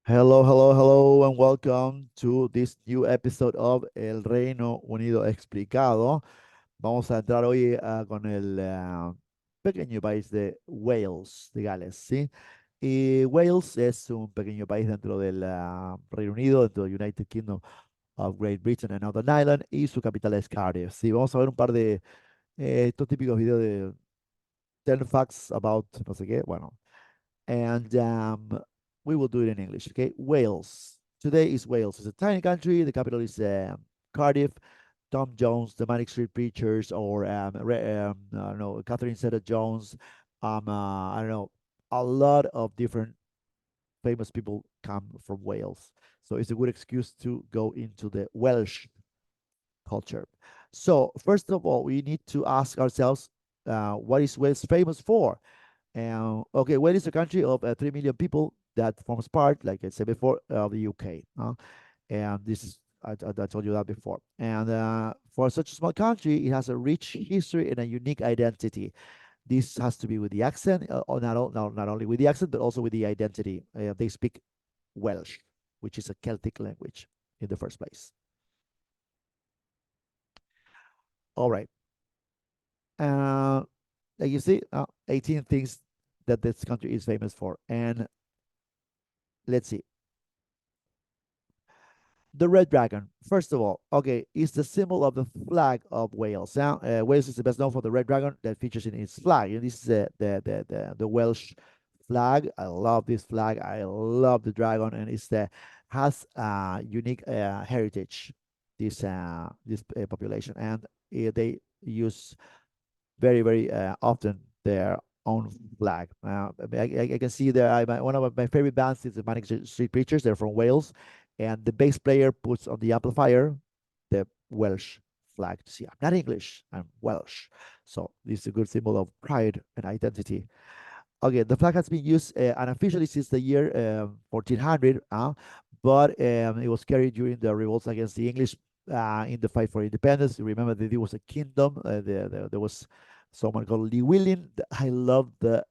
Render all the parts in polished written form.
Hello, hello, hello, and welcome to this new episode of El Reino Unido Explicado. Vamos a entrar hoy con el pequeño país de Wales, de Gales, ¿sí? Y Wales es un pequeño país dentro del Reino Unido, dentro del United Kingdom of Great Britain and Northern Ireland, y su capital es Cardiff. Sí, vamos a ver un par de estos típicos videos de 10 facts about no sé qué. Bueno, and we will do it in English. Okay, Wales. Today is Wales. It's a tiny country. The capital is Cardiff. Tom Jones, the Manic Street Preachers, or I don't know, Catherine Zeta-Jones. I don't know, a lot of different famous people come from Wales. So it's a good excuse to go into the Welsh culture. So first of all, we need to ask ourselves, what is Wales famous for? And okay, Wales is a country of 3 million people that forms part, like I said before, of the UK. And this is, I told you that before. And for such a small country, it has a rich history and a unique identity. This has to be with the accent, or not only with the accent, but also with the identity. They speak Welsh, which is a Celtic language in the first place. All right. Uh, like you see, 18 things that this country is famous for. And let's see. The red dragon, first of all, okay, is the symbol of the flag of Wales. Now, Wales is the best known for the red dragon that features in its flag. And this is the Welsh flag. I love this flag. I love the dragon, and it's the has unique heritage. This population, and they use very often their own flag. I can see there. One of my favorite bands is the Manic Street Preachers. They're from Wales, and the bass player puts on the amplifier the Welsh flag. To see, I'm not English. I'm Welsh. So this is a good symbol of pride and identity. Okay, the flag has been used unofficially since the year 1400, but it was carried during the revolts against the English in the fight for independence. You remember that there was a kingdom. There was someone called Llywelyn. I love the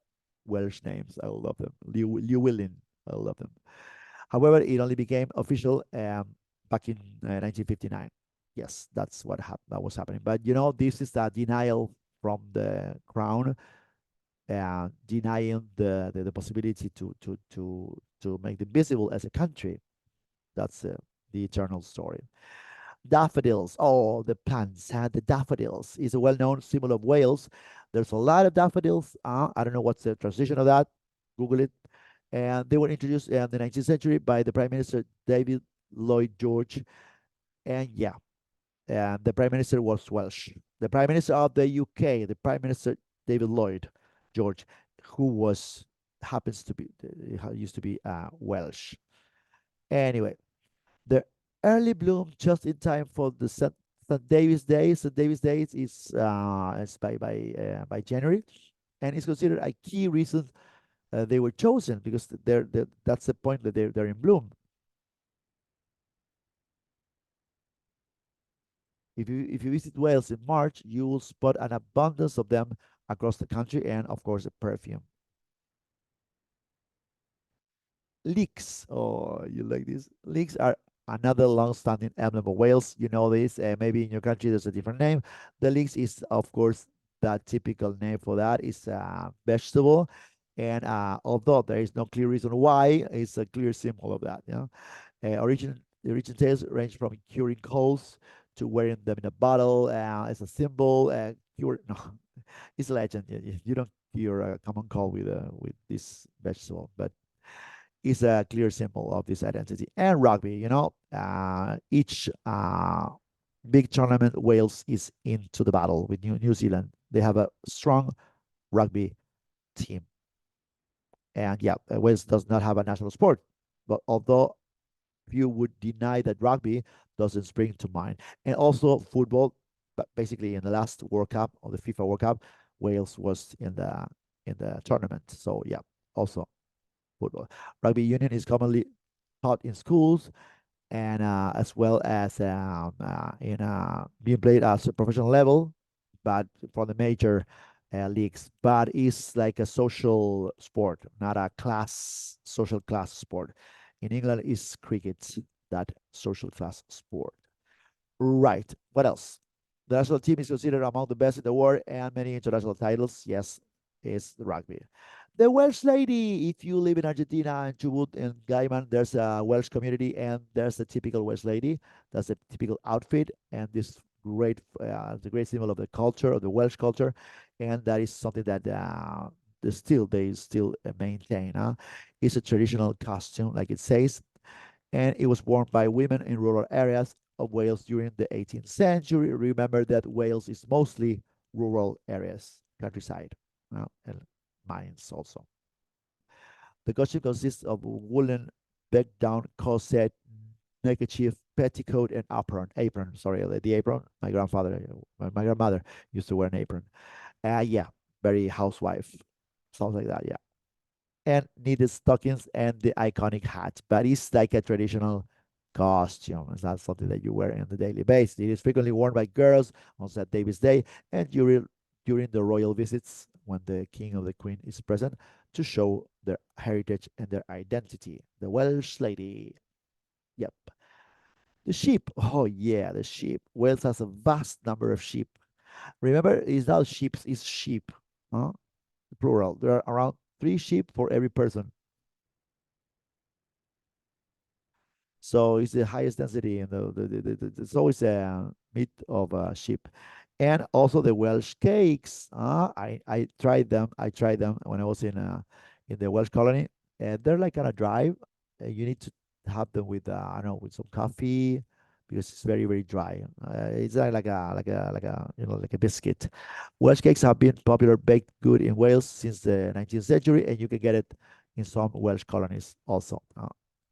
Welsh names. I love them. Llywelyn. I love them. However, it only became official back in 1959. Yes, that's what happened. That was happening. But this is a denial from the crown, denying the possibility to make them visible as a country. That's the eternal story. Daffodils, oh, the plants, the daffodils is a well-known symbol of Wales. There's a lot of daffodils. I don't know what's the translation of that. Google it. And they were introduced in the 19th century by the Prime Minister David Lloyd George. And yeah, and the Prime Minister was Welsh. The Prime Minister of the UK, the Prime Minister David Lloyd George, who was happens to be used to be Welsh. Anyway, the early bloom just in time for the St. David's Day. St. David's Day is by January, and it's considered a key reason they were chosen because that's the point that they're in bloom. If you visit Wales in March, you will spot an abundance of them across the country, and of course the perfume. Leeks. Oh, you like this? Leeks are another long-standing emblem of Wales. You know this. Maybe in your country there's a different name. The leeks is, of course, that typical name for that is a vegetable, and although there is no clear reason why, it's a clear symbol of that. The origin tales range from curing colds to wearing them in a bottle as a symbol. No, it's a legend. You don't cure a common cold with this vegetable, but is a clear symbol of this identity. And rugby, each big tournament, Wales is into the battle with New Zealand. They have a strong rugby team. And yeah, Wales does not have a national sport, but although few would deny that rugby doesn't spring to mind. And also football, but basically in the last World Cup or the FIFA World Cup, Wales was in the tournament. So yeah, also football. Rugby union is commonly taught in schools and as well as in being played at a professional level, but for the major leagues. But it's like a social sport, not a social class sport. In England, is cricket, that social class sport. Right. What else? The national team is considered among the best in the world and many international titles. Yes, is rugby. The Welsh lady, if you live in Argentina and Chubut and Gaiman, there's a Welsh community and there's a typical Welsh lady. That's a typical outfit and this the great symbol of the culture, of the Welsh culture. And that is something that they still maintain. It's a traditional costume, like it says, and it was worn by women in rural areas of Wales during the 18th century. Remember that Wales is mostly rural areas, countryside, and mines also. The costume consists of woolen back-down corset, neckerchief, petticoat, and apron. Sorry, the apron. My grandmother used to wear an apron. Yeah, very housewife, something like that. Yeah, and knitted stockings and the iconic hat. But it's like a traditional costume. It's not something that you wear on the daily basis. It is frequently worn by girls on St. David's Day and during the royal visits when the king or the queen is present to show their heritage and their identity. The Welsh lady. Yep. The sheep. Oh, yeah, the sheep. Wales has a vast number of sheep. Remember, it's not sheep, it's sheep. Huh? Plural. There are around 3 sheep for every person. So it's the highest density in it's always a meat of sheep. And also the Welsh cakes. I tried them. I tried them when I was in the Welsh colony. And they're like kind of dry. You need to have them with I don't know, with some coffee because it's very, very dry. It's like a biscuit. Welsh cakes have been popular baked good in Wales since the 19th century, and you can get it in some Welsh colonies also.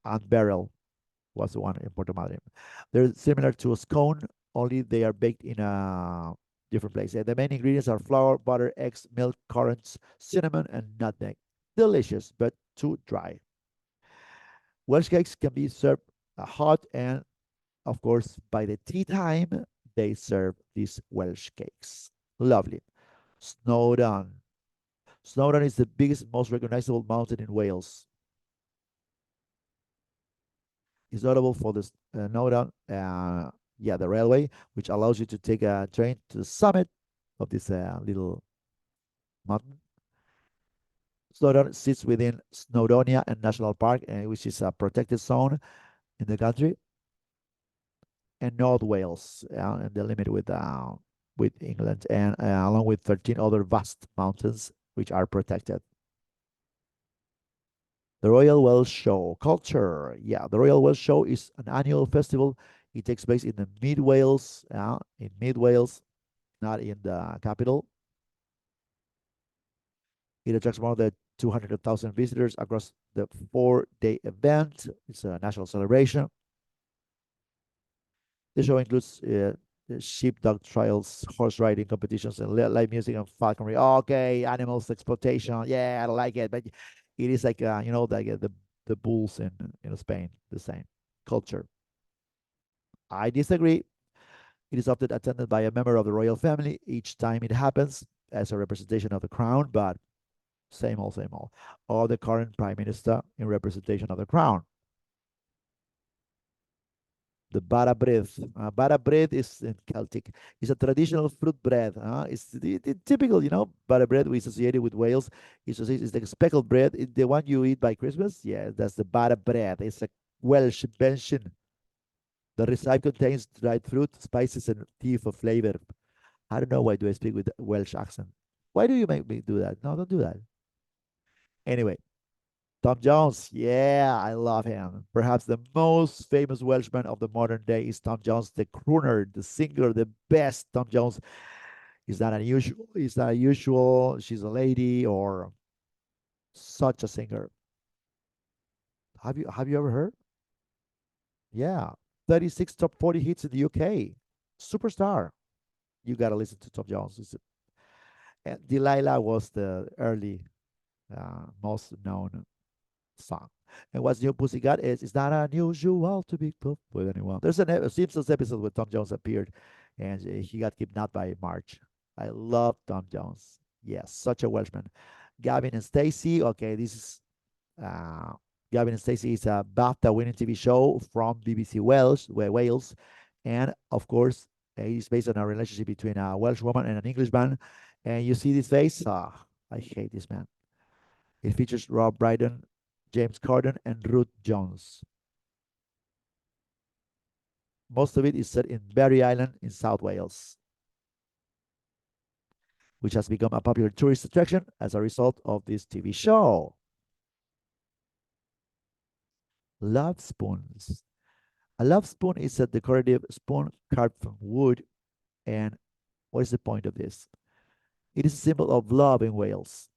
And barrel was the one in Puerto Madryn. They're similar to a scone, only they are baked in a different place. And the main ingredients are flour, butter, eggs, milk, currants, cinnamon, and nutmeg. Delicious, but too dry. Welsh cakes can be served hot, and of course, by the tea time, they serve these Welsh cakes. Lovely. Snowdon. Snowdon is the biggest, most recognizable mountain in Wales. Is notable for the Snowdon, the railway, which allows you to take a train to the summit of this little mountain. Snowdon sits within Snowdonia and National Park, which is a protected zone in the country, and North Wales, and the limit with England, and along with 13 other vast mountains which are protected. The Royal Welsh Show culture. Yeah, the Royal Welsh Show is an annual festival. It takes place in the Mid Wales, not in the capital. It attracts more than 200,000 visitors across the 4-day event. It's a national celebration. The show includes sheepdog trials, horse riding competitions, and live music and falconry. Okay, animals exploitation. Yeah, I like it, but it is like the bulls in Spain, the same culture. I disagree. It is often attended by a member of the royal family each time it happens as a representation of the crown, but same old, same old. Or the current prime minister in representation of the crown. The bara bread. Bara bread is in Celtic. It's a traditional fruit bread. It's the typical, bara bread we associated with Wales. It's the speckled bread. The one you eat by Christmas. Yeah, that's the bara bread. It's a Welsh invention. The recipe contains dried fruit, spices, and tea for flavor. I don't know why do I speak with Welsh accent. Why do you make me do that? No, don't do that. Anyway, Tom Jones, yeah, I love him. Perhaps the most famous Welshman of the modern day is Tom Jones, the crooner, the singer, the best. Tom Jones is not unusual. He's not usual. She's a lady or such a singer. Have you ever heard? Yeah, 36 top 40 hits in the UK. Superstar. You gotta listen to Tom Jones. And Delilah was the early, most known song. And what's New Pussycat is it's not unusual to be put with anyone. There's a Simpsons episode where Tom Jones appeared and he got kidnapped by Marge. I love Tom Jones. Yes, such a Welshman. Gavin and Stacy. Okay, this is uh Gavin and Stacey is a BAFTA-winning TV show from BBC Wales, and of course, it is based on a relationship between a Welsh woman and an Englishman. And you see this face? Ah, I hate this man. It features Rob Brydon, James Corden, and Ruth Jones. Most of it is set in Berry Island in South Wales, which has become a popular tourist attraction as a result of this TV show. Love spoons. A love spoon is a decorative spoon carved from wood. And what is the point of this? It is a symbol of love in Wales.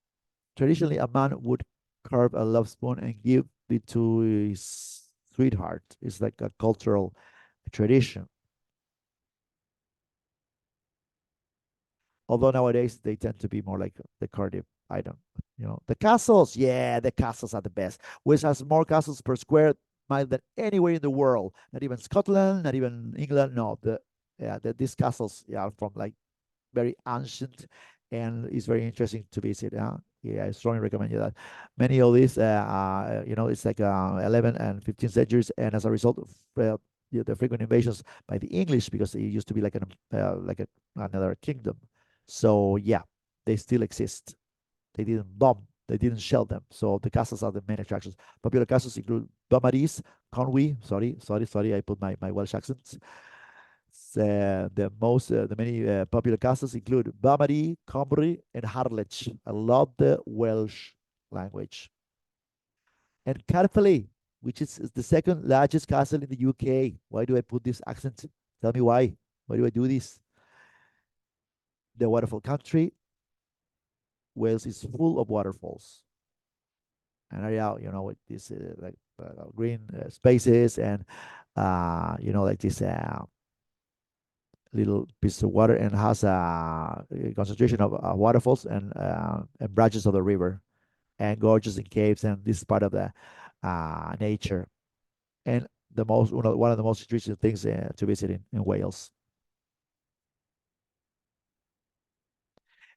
Traditionally, a man would carve a love spoon and give it to his sweetheart. It's like a cultural tradition. Although nowadays they tend to be more like a decorative item. The castles, yeah, the castles are the best. Which has more castles per square mile than anywhere in the world. Not even Scotland, not even England. No, these castles, yeah, from like very ancient, and it's very interesting to visit. Yeah, I strongly recommend you that. Many of these, it's like 11 and 15th centuries, and as a result of the frequent invasions by the English, because it used to be like another kingdom. So yeah, they still exist. They didn't bomb. They didn't shell them. So the castles are the main attractions. Popular castles include Beaumaris, Conwy. Sorry, I put my Welsh accents. The many popular castles include Beaumaris, Cymru, and Harlech. I love the Welsh language. And Caerphilly, which is the second largest castle in the UK. Why do I put this accent? Tell me why. Why do I do this? The waterfall country. Wales is full of waterfalls. An area, with these green spaces, and like this little piece of water, and has a concentration of waterfalls and branches of the river, and gorges and caves, and this is part of the nature, and one of the most interesting things to visit in Wales.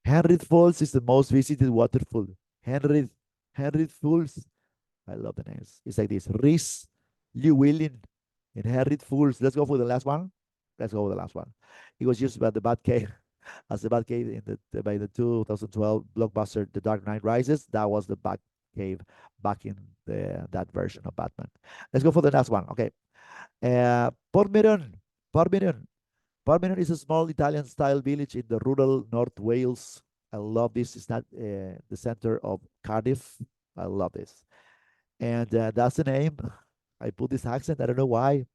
Henry Falls is the most visited waterfall. Henry Falls. I love the names. It's like this: Rhys, Llewellyn, and Henry Falls. Let's go for the last one. Let's go with the last one. It was used by the Batcave as the Batcave by the 2012 blockbuster The Dark Knight Rises. That was the Batcave back in that version of Batman. Let's go for the last one. Okay. Portmeirion. Portmeirion. Portmeirion is a small Italian-style village in the rural North Wales. I love this. It's not the center of Cardiff. I love this. And that's the name. I put this accent. I don't know why.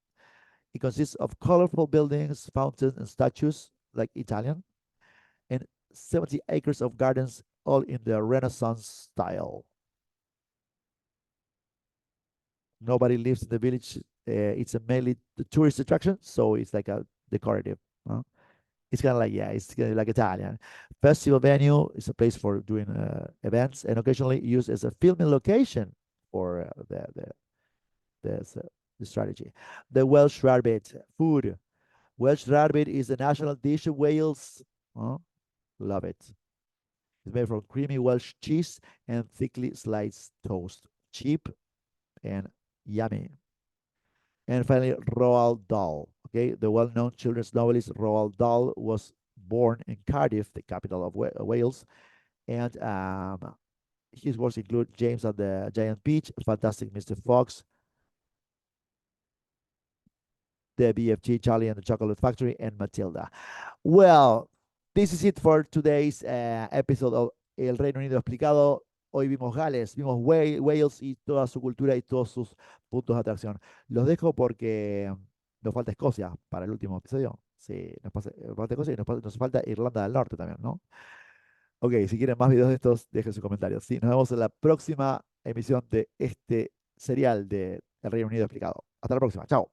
It consists of colorful buildings, fountains, and statues, like Italian, and 70 acres of gardens, all in the Renaissance style. Nobody lives in the village. It's a mainly tourist attraction, so it's like a decorative. It's kind of like, yeah, it's kind of like Italian. Festival venue is a place for doing events, and occasionally used as a filming location for the strategy. The Welsh rarebit food. Welsh rarebit is the national dish of Wales. Love it. It's made from creamy Welsh cheese and thickly sliced toast. Cheap and yummy. And finally, Roald Dahl. Okay, the well-known children's novelist Roald Dahl was born in Cardiff, the capital of Wales, and his works include James and the Giant Peach, Fantastic Mr. Fox, the BFG, Charlie and the Chocolate Factory, and Matilda. Well, this is it for today's episode of El Reino Unido Explicado. Hoy vimos Gales, vimos Wales y toda su cultura y todos sus puntos de atracción. Los dejo porque nos falta Escocia para el último episodio. Sí, nos falta Escocia y nos falta Irlanda del Norte también, ¿no? Ok, si quieren más videos de estos, dejen sus comentarios. Sí, nos vemos en la próxima emisión de este serial de El Reino Unido Explicado. Hasta la próxima. Chao.